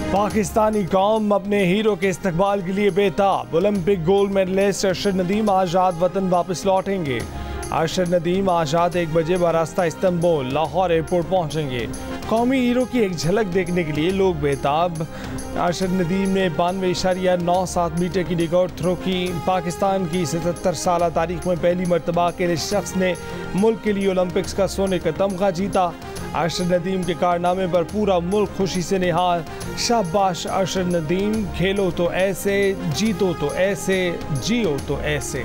पाकिस्तानी कौम अपने हीरो के इस्तकबाल के लिए बेताब। Olympic gold medallist Arshad Nadeem आज़ाद वतन वापस लौटेंगे। अरशद नदीम आज़ाद 1 बजे बरास्ता इस्तांबुल लाहौर एयरपोर्ट पहुंचेंगे। कौमी हीरो की एक झलक देखने के लिए लोग बेताब। अरशद नदीम ने 92.97 मीटर की रिकॉर्ड थ्रो की। पाकिस्तान की 77 साल तारीख में पहली मरतबा के शख्स ने मुल्क के लिए ओलंपिक्स का सोने का तमगा जीता। अरशद नदीम के कारनामे पर पूरा मुल्क खुशी से निहाल। शाबाश अरशद नदीम, खेलो तो ऐसे, जीतो तो ऐसे, जियो तो ऐसे।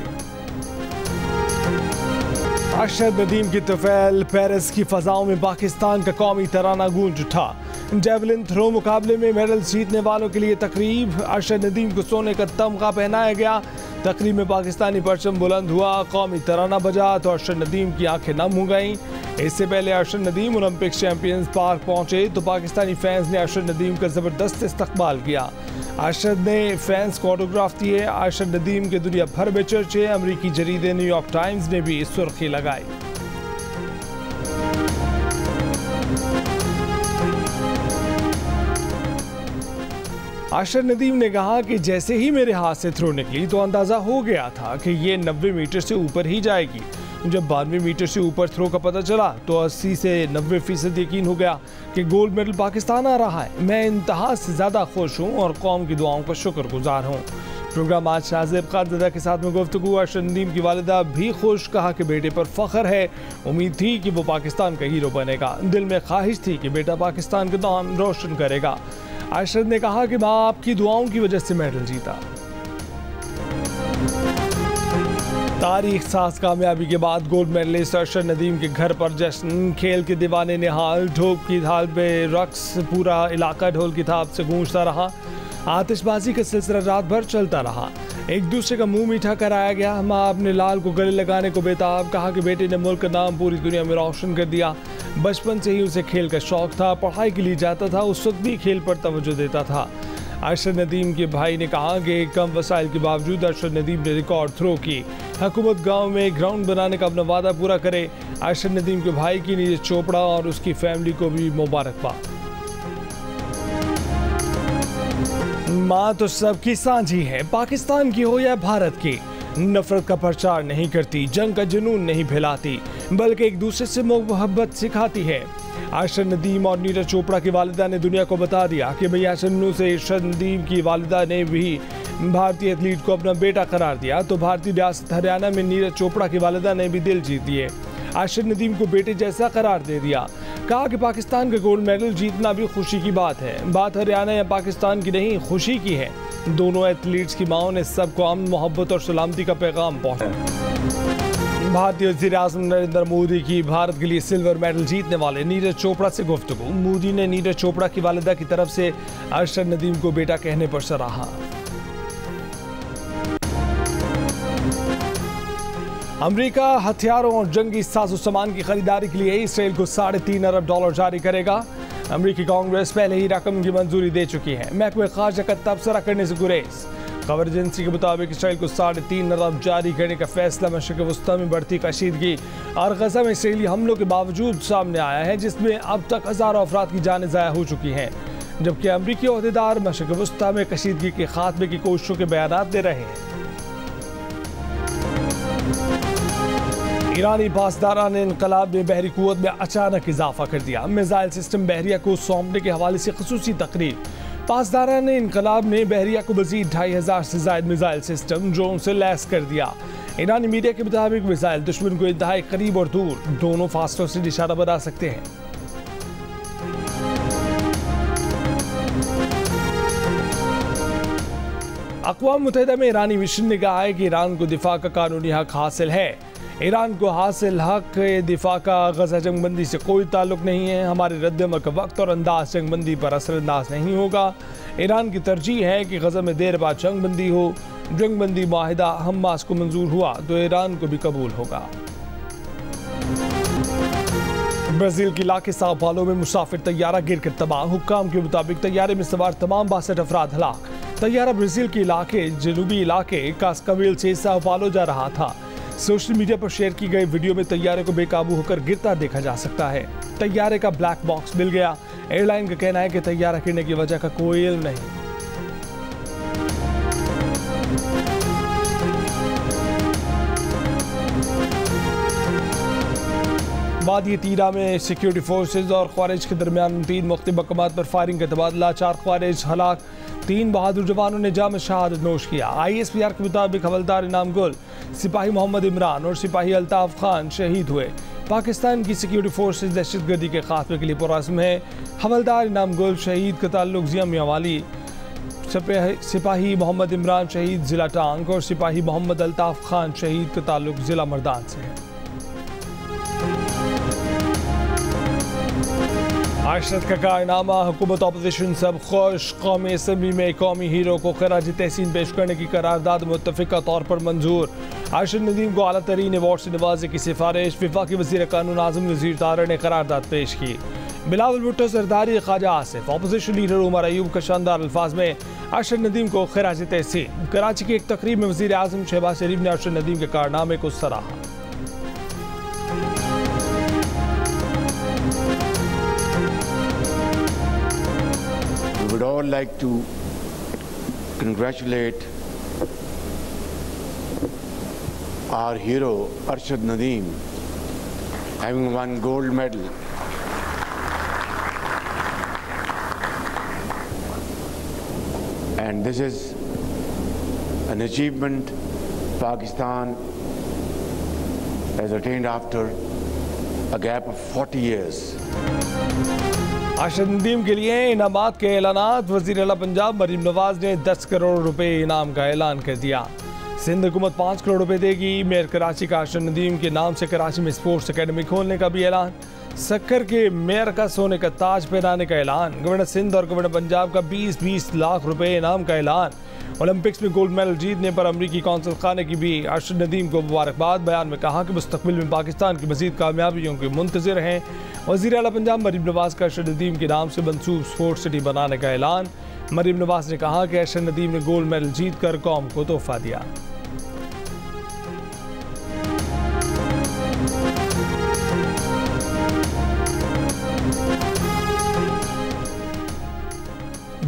अरशद नदीम की तुफैल, पेरिस की फजाओं में पाकिस्तान का कौमी तराना गूंज उठा। जेवलिन थ्रो मुकाबले में मेडल जीतने वालों के लिए तकरीब। अरशद नदीम को सोने का तमगा पहनाया गया। तकरीब में पाकिस्तानी परचम बुलंद हुआ, कौमी तराना बजा तो अरशद नदीम की आंखें नम हो गईं। इससे पहले Arshad Nadeem Olympic champions park पहुंचे तो पाकिस्तानी फैंस ने अरशद नदीम का ज़बरदस्त इस्तकबाल किया। अरशद ने फैंस को ऑटोग्राफ दिए। अरशद नदीम के दुनिया भर में चर्चे। अमरीकी जरीदे न्यूयॉर्क टाइम्स ने भी सुर्खी लगाई। अरशद नदीम ने कहा कि जैसे ही मेरे हाथ से थ्रो निकली तो अंदाज़ा हो गया था कि ये 90 मीटर से ऊपर ही जाएगी। जब 92 मीटर से ऊपर थ्रो का पता चला तो 80 से 90% यकीन हो गया कि गोल्ड मेडल पाकिस्तान आ रहा है। मैं इंतहा से ज़्यादा खुश हूँ और कौम की दुआओं का शुक्रगुजार हूँ। प्रोग्राम आज शाहजेब खानज़दा के साथ में गुफ्तगू। अरशद नदीम की वालिदा भी खुश, कहा कि बेटे पर फ़ख्र है। उम्मीद थी कि वो पाकिस्तान का हीरो बनेगा। दिल में ख्वाहिश थी कि बेटा पाकिस्तान का नाम रोशन करेगा। अरशद ने कहा कि माँ आपकी दुआओं की वजह से मेडल जीता। तारीख साज कामयाबी के बाद गोल्ड मेडलिस्ट अरशद नदीम के घर पर जश्न। खेल के दीवाने निहाल, ढोल की थाल पे रक्स, पूरा इलाका ढोल की थाप से गूंजता रहा। आतिशबाजी का सिलसिला रात भर चलता रहा। एक दूसरे का मुंह मीठा कराया गया। माँ अपने लाल को गले लगाने को बेताब, कहा कि बेटे ने मुल्क का नाम पूरी दुनिया में रोशन कर दिया। बचपन से ही उसे खेल का शौक था, पढ़ाई के लिए जाता था, उस वक्त भी खेल पर तवज्जो देता था। अरशद नदीम के भाई ने कहा कि कम वसाइल के बावजूद अरशद नदीम ने रिकॉर्ड थ्रो की। हुकूमत गांव में ग्राउंड बनाने का अपना वादा पूरा करे। अरशद नदीम के भाई की नीरज चोपड़ा और उसकी फैमिली को भी मुबारकबाद। माँ तो सबकी साझी है, पाकिस्तान की हो या भारत की। नफरत का प्रचार नहीं करती, जंग का जुनून नहीं फैलाती, बल्कि एक दूसरे से मोहब्बत सिखाती है। अरशद नदीम और नीरज चोपड़ा की वालिदा ने दुनिया को बता दिया कि भैया चन्नू से अरशद नदीम की वालिदा ने भी भारतीय एथलीट को अपना बेटा करार दिया तो भारतीय रियासत हरियाणा में नीरज चोपड़ा की वालिदा ने भी दिल जीत लिए। अरशद नदीम को बेटे जैसा करार दे दिया। कहा कि पाकिस्तान का गोल्ड मेडल जीतना भी खुशी की बात है। बात हरियाणा या पाकिस्तान की नहीं, खुशी की है। दोनों एथलीट्स की माओं ने सबको अमन, मोहब्बत और सलामती का पैगाम पहुंचाया। भारतीय वज़ीर-ए-आज़म नरेंद्र मोदी की भारत के लिए सिल्वर मेडल जीतने वाले नीरज चोपड़ा से गुफ्तगू। मोदी ने नीरज चोपड़ा की वालिदा की तरफ से अरशद नदीम को बेटा कहने पर सराहा। अमेरिका हथियारों और जंगी साजो सामान की खरीदारी के लिए इसराइल को $3.5 अरब जारी करेगा। अमेरिकी कांग्रेस पहले ही रकम की मंजूरी दे चुकी है। महकमे खारजा का तबसरा करने से गुरेज। खबर एजेंसी के मुताबिक इसराइल को $3.5 अरब जारी करने का फैसला मशरिक़ वस्ता में बढ़ती कशीदगी और गजा में इसराइली हमलों के बावजूद सामने आया है, जिसमें अब तक हज़ारों अफराद की जानें ज़ाया हो चुकी हैं। जबकि अमरीकी ओहदेदार मशरिक़ वस्ता में कशीदगी के खात्मे की कोशिशों के बयान दे रहे हैं। ईरानी पासदारान इनकलाब ने बहरी कुव्वत में अचानक इजाफा कर दिया। मिसाइल सिस्टम बहरिया को सौंपने के हवाले से खसूसी तकरीर। पासदारान इनकलाब ने बहरिया को मजीद 2500 से ज़ायद मिसाइल सिस्टम ड्रोन से लैस कर दिया। ईरानी मीडिया के मुताबिक मिसाइल दुश्मन को इंतहाई करीब और दूर दोनों फासलों से निशाना बना सकते हैं। अक़वाम मुत्तहिदा में ईरानी मिशन ने कहा है कि ईरान को दिफा का कानूनी हक हासिल है। ईरान को हासिल हक दिफा का गजा जंगबंदी से कोई ताल्लुक नहीं है। हमारे रद्दमल का वक्त और अंदाज जंगबंदी पर असरअंदाज नहीं होगा। ईरान की तरजीह है कि गजा में देर बाद जंगबंदी हो। जंगबंदी माहिदा हमास को मंजूर हुआ तो ईरान को भी कबूल होगा। ब्राज़ील के इलाके साओ पाउलो में मुसाफिर तैयारा गिरकर तबाह। हुक्काम के मुताबिक तैयारे में सवार तमाम 62 अफराद हलाक। तैयारा ब्राज़ील के जनूबी इलाके कास्काविल से साओ पाउलो जा रहा था। सोशल मीडिया पर शेयर की गई वीडियो में तैयारे को बेकाबू होकर गिरता देखा जा सकता है। तैयारे का ब्लैक बॉक्स मिल गया। एयरलाइन का कहना है कि तैयारा गिरने की वजह का कोई इल्म नहीं। वादी तीरा में सिक्योरिटी फोर्सेज और ख्वारिज के दरमियान 3 मुख्तलिफ मकामात पर फायरिंग का तबादला। 4 ख्वारिज हलाक, 3 बहादुर जवानों ने जाम शहादत नोश किया। ISPR के मुताबिक हवलदार इनाम गुल, सिपाही मोहम्मद इमरान और सिपाही अल्ताफ खान शहीद हुए। पाकिस्तान की सिक्योरिटी फोर्सेज दहशतगर्दी के खात्मे के लिए पुरअज़्म है। हवलदार इनाम गुल शहीद का ताल्लुक ज़िया मियांवाली, सिपाही मोहम्मद इमरान शहीद ज़िला टांग और सिपाही मोहम्मद अल्ताफ खान शहीद का ताल्लुक ज़िला मर्दान से है। आशरत का कारनामा, हुकूमत अपोजिशन सब खुश। कौमी असम्बली में कौमी हीरो को खराज तहसीन पेश करने की करारदाद मुत्तफ़िका तौर पर मंजूर। आशरत नदीम को आला तरीन अवार्ड से नवाजे की सिफारिश। वफाकी वज़ीर कानून आज़म नज़ीर तारड़ ने करारदाद पेश की। बिलावल भुट्टो, सरदारी, ख्वाजा आसिफ, अपोजिशन लीडर उमर अयूब का शानदार अल्फाज में आशरत नदीम को खराज तहसीन। कराची की एक तकरीब में वज़ीर आज़म शहबाज शरीफ ने आशरत नदीम के कारनामे को सराहा। We would all like to congratulate our hero Arshad Nadeem, having won gold medal and this is an achievement Pakistan has attained after a gap of 40 years. आशरत Nadeem के लिए इनामात के ऐलानात। वज़ीर आला पंजाब मरीम नवाज ने 10 करोड़ रुपए इनाम का ऐलान कर दिया। सिंध हुकूमत 5 करोड़ रुपए देगी। मेयर कराची का आशरत नदीम के नाम से कराची में स्पोर्ट्स अकेडमी खोलने का भी ऐलान। सक्कर के मेयर का सोने का ताज पहनाने का ऐलान। गवर्नर सिंध और गवर्नर पंजाब का 20-20 लाख रुपए इनाम का ऐलान। ओलंपिक्स में गोल्ड मेडल जीतने पर अमरीकी कौंसल खाने की भी आशरत नदीम को मुबारकबाद। बयान में कहा कि मुस्तकबिल में पाकिस्तान की मज़ीद कामयाबियों के मुंतज़िर हैं। वज़ीर आला पंजाब मरीम नवाज का आशरत नदीम के नाम से मंसूब स्पोर्ट्स सिटी बनाने का ऐलान। मरीम नवाज ने कहा कि आशरत नदीम ने गोल्ड मेडल जीत कर कौम को तोहफा दिया।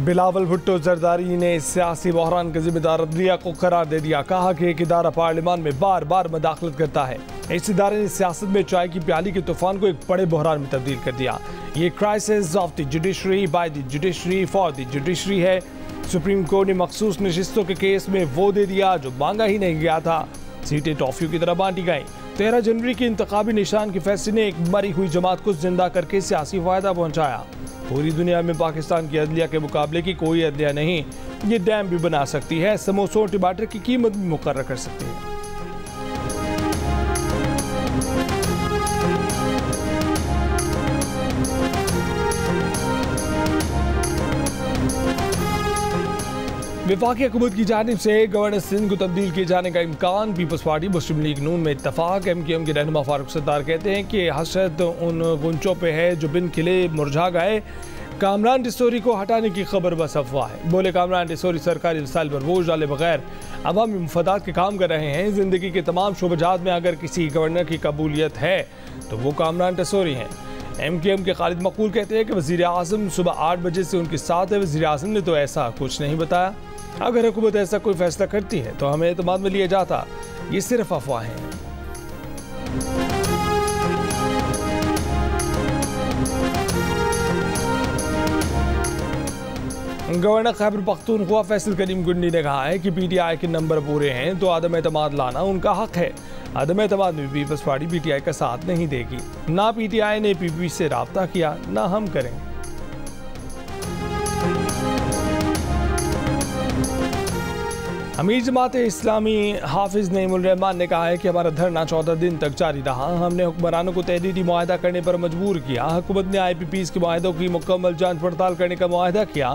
बिलावल भुट्टो जरदारी ने सियासी बहरान के जिम्मेदार अदलिया को करार दे दिया। कहा कि एक इदारा पार्लियामान में बार बार मदाखलत करता है। इस इदारे ने सियासत में चाय की प्याली के तूफान को एक बड़े बहरान में तब्दील कर दिया। ये crisis of the judiciary by the judiciary for the judiciary है। सुप्रीम कोर्ट ने मखसूस नशिस्तों के केस में वो दे दिया जो मांगा ही नहीं गया था। सीटें टॉफियों की तरह बांटी गई। 13 जनवरी के इंतखाबी निशान के फैसले ने एक मरी हुई जमात को जिंदा करके सियासी फायदा पहुंचाया। पूरी दुनिया में पाकिस्तान की अदलिया के मुकाबले की कोई अदलिया नहीं। ये डैम भी बना सकती है, समोसों और टमाटर की कीमत भी मुकर्रर कर सकती है। वफाकी हुकूमत की जानिब से गवर्नर सिंध को तब्दील किए जाने का इम्कान। पीपल्स पार्टी मुस्लिम लीग नून में इत्तफाक। MQM के रहनुमा फारूक सत्तार कहते हैं कि हसरत उन गुंचों पे है जो बिन खिले मुरझा गए। कामरान डिसोरी को हटाने की खबर बस अफवाह है। बोले कामरान डिसोरी सरकारी वसाइल पर बोझ डाले बगैर अवामी मुफादात के काम कर रहे हैं। जिंदगी के तमाम शोबजात में अगर किसी गवर्नर की कबूलियत है तो वो कामरान डिसोरी हैं। MQM के खालिद मकबूल कहते हैं कि वज़ीर आज़म सुबह 8 बजे से उनके साथ है। वज़ीर आज़म ने तो ऐसा कुछ नहीं बताया। अगर हुकूमत ऐसा कोई फैसला करती है तो हमें एतमाद में लिया जाता। ये सिर्फ अफवाहें हैं। गवर्नर खैबर पख्तूनख्वा फैसल करीम गुंडी ने कहा है कि PTI के नंबर पूरे हैं तो आदम एतमाद लाना उनका हक है। आदम एतमाद में पीपल्स पार्टी PTI का साथ नहीं देगी। ना PTI ने PP से राब्ता किया, ना हम करेंगे। अमीर जमात इस्लामी हाफिज नईमुल रहमान ने कहा है कि हमारा धरना 14 दिन तक जारी रहा। हमने हुक्मरानों को तहरीरी मुआहदा करने पर मजबूर किया। हुकूमत ने IPPs के मुआहदों की मुकम्मल जांच पड़ताल करने का मुआहदा किया।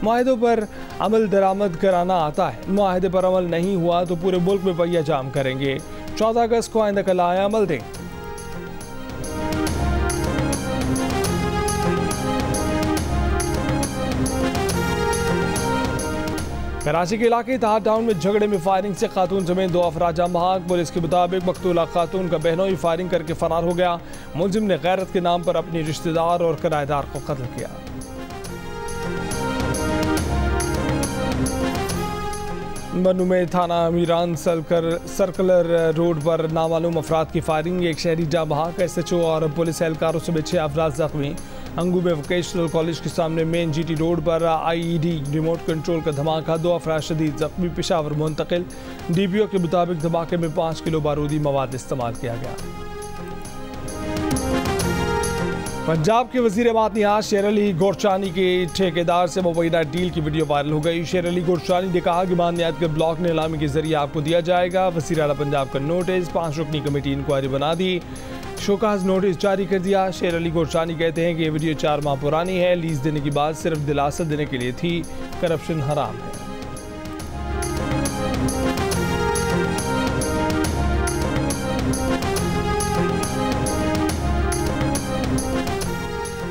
मुआहदों पर अमल दरामद कराना आता है। मुआहदे पर अमल नहीं हुआ तो पूरे मुल्क में पहिया जाम करेंगे। 14 अगस्त को आइंदा कल आया अमल देंगे। कराची के इलाके तार टाउन में झगड़े में फायरिंग से खातून समेत 2 अफराद जान बहक। पुलिस के मुताबिक मकतूला खातून का बहनोई फायरिंग करके फरार हो गया। मुलजिम ने गैरत के नाम पर अपने रिश्तेदार और किराएदार को कत्ल किया। मनु में थाना अमीरान सर्कुलर रोड पर नामालूम अफराद की फायरिंग, एक शहरी जाँ बहक। SHO और पुलिस एहलकारों से 6 अफराद जख्मी। अंगू में वोकेशनल कॉलेज के सामने मेन GT रोड पर IED रिमोट कंट्रोल का धमाका, 2 अफराद शदीद जख्मी, पेशावर मुंतकिल। DPO के मुताबिक धमाके में 5 किलो बारूदी मवाद इस्तेमाल किया गया। पंजाब के वजीर मादनियात शेर अली गोरचानी के ठेकेदार से मुबैना डील की वीडियो वायरल हो गई। शेर अली गोरचानी ने कहा कि मादनियात के ब्लॉक नीलामी के जरिए आपको दिया जाएगा। वज़ीर आला पंजाब का नोटिस, 5 रुकनी कमेटी इंक्वायरी बना दी, शोकाज नोटिस जारी कर दिया। शेर अली गोरचानी कहते हैं कि ये वीडियो 4 माह पुरानी है, लीज देने की बात सिर्फ दिलासा देने के लिए थी, करप्शन हराम है।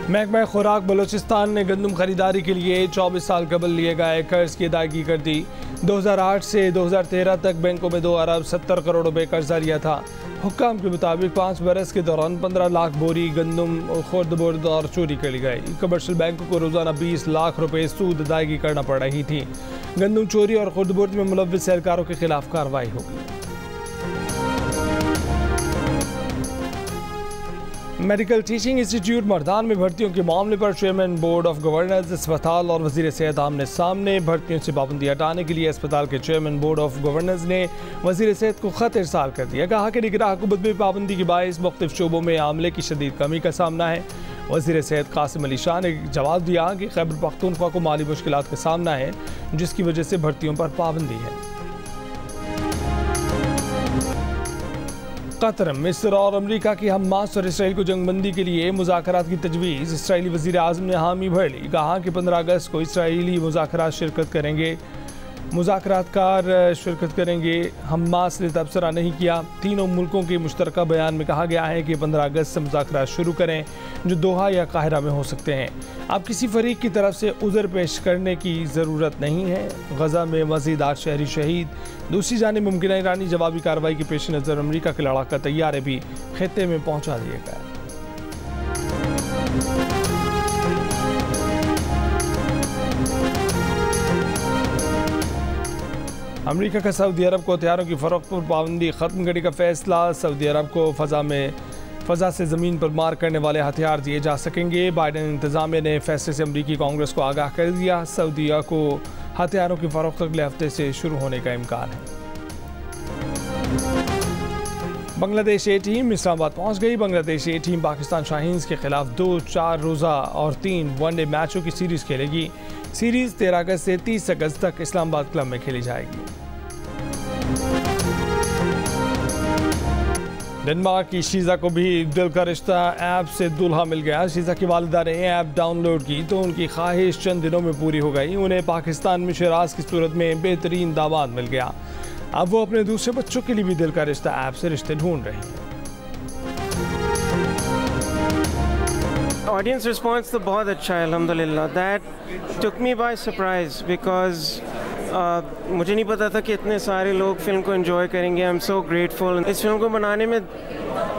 महकमा खुराक बलोचिस्तान ने गंदम खरीदारी के लिए 24 साल कबल लिए गए कर्ज की अदायगी कर दी। 2008 से 2013 तक बैंकों में 2 अरब 70 करोड़ रुपए कर्जा लिया था। हुक्काम के मुताबिक 5 बरस के दौरान 15 लाख बोरी गंदम खुर्द-बुर्द और चोरी कर ली गई। कमर्शियल बैंकों को रोजाना 20 लाख रुपए सूद अदायगी करना पड़ रही थी। गंदम चोरी और खुर्द-बुर्द में मुलव्विस एहलकारों के खिलाफ कार्रवाई होगी। मेडिकल टीचिंग इंस्टीट्यूट मर्दान में भर्तियों के मामले पर चेयरमैन बोर्ड ऑफ गवर्नर्स अस्पताल और वजीर सेहत आमने सामने। भर्तियों से पाबंदी हटाने के लिए अस्पताल के चेयरमैन बोर्ड ऑफ गवर्नर्स ने वजीर सेहत को खत इरसाल कर दिया। कहा कि निगरां हुकूमत में पाबंदी के बायस मुख्तलिफ शोबों में आमले की शदीद कमी का सामना है। वजीर सेहत कासिम अली शाह ने जवाब दिया कि खैबर पख्तूनख्वा को माली मुश्किलात का सामना है, जिसकी वजह से भर्तियों पर पाबंदी है। कतर, मिस्र और अमेरिका की हमास और इसराइल को जंगबंदी के लिए मुज़ाकरात की तजवीज़। इसराइली वज़ीर आज़म ने हामी भर ली। कहा कि 15 अगस्त को इसराइली मुज़ाकरात शिरकत करेंगे। मुज़ाकरातकार शिरकत करेंगे। हमास ने तबसरा नहीं किया। तीनों मुल्कों के मुश्तरका बयान में कहा गया है कि 15 अगस्त से मुज़ाकरात शुरू करें, जो दोहा या काहिरा में हो सकते हैं। अब किसी फरीक की तरफ से उज़र पेश करने की ज़रूरत नहीं है। गज़ा में मज़ीद 8 शहरी शहीद। दूसरी जानिब मुमकिन ईरानी जवाबी कार्रवाई के पेश नज़र अमरीका के लड़ाका तैयारे भी खित्ते में पहुँचा दिए गए। अमेरिका का सऊदी अरब को हथियारों की फ़रोख्त पर पाबंदी ख़त्म करने का फैसला। सऊदी अरब को फ़ज़ा से ज़मीन पर मार करने वाले हथियार दिए जा सकेंगे। बाइडेन इंतज़ामिया ने फैसले से अमरीकी कांग्रेस को आगाह कर दिया। सऊदीया को हथियारों की फ़रोख्त अगले हफ्ते से शुरू होने का इम्कान है। बांग्लादेश ए टीम इस्लामाबाद पहुंच गई। बांग्लादेश ए टीम पाकिस्तान शाहीन्स के खिलाफ 2 4 रोज़ा और 3 वनडे मैचों की सीरीज़ खेलेगी। सीरीज़ 13 अगस्त से 30 अगस्त तक इस्लामाबाद क्लब में खेली जाएगी। डेनमार्क की शीज़ा को भी दिल का रिश्ता ऐप से दूल्हा मिल गया। शीज़ा की वालिदा ने ऐप डाउनलोड की तो उनकी ख्वाहिश चंद दिनों में पूरी हो गई। उन्हें पाकिस्तान में शराज की सूरत में बेहतरीन दामाद मिल गया। अब वो अपने दूसरे बच्चों के लिए भी दिल का रिश्ता ऐप से रिश्ते ढूंढ रही हैं। ऑडियंस रिस्पॉन्स तो बहुत अच्छा है अल्हम्दुलिल्लाह। That took me by surprise because मुझे नहीं पता था कि इतने सारे लोग फिल्म को एंजॉय करेंगे। I am so grateful. इस फिल्म को बनाने में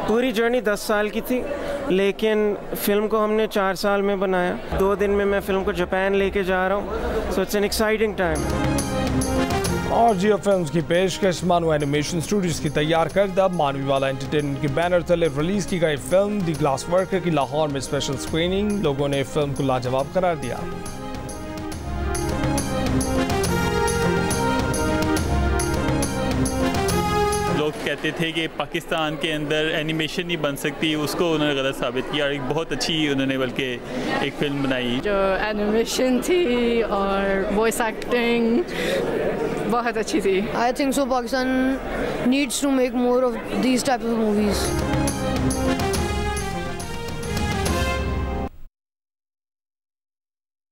पूरी जर्नी 10 साल की थी, लेकिन फिल्म को हमने 4 साल में बनाया। 2 दिन में मैं फिल्म को जापान लेके जा रहा हूँ। So it's an exciting time. और जियो फिल्म्स की पेशकश मानव एनिमेशन स्टूडियोज की तैयार करदा मानवी वाला एंटरटेनमेंट के बैनर तले रिलीज की गई फिल्म द ग्लास वर्कर की लाहौर में स्पेशल स्क्रीनिंग। लोगों ने फिल्म को लाजवाब करार दिया। लोग कहते थे कि पाकिस्तान के अंदर एनिमेशन नहीं बन सकती, उसको उन्होंने गलत साबित किया और एक बहुत अच्छी उन्होंने बल्कि एक फिल्म बनाई। जो एनिमेशन थी और वॉइस एक्टिंग बहुत अच्छी थी। I think so Pakistan needs to make more of these type of movies.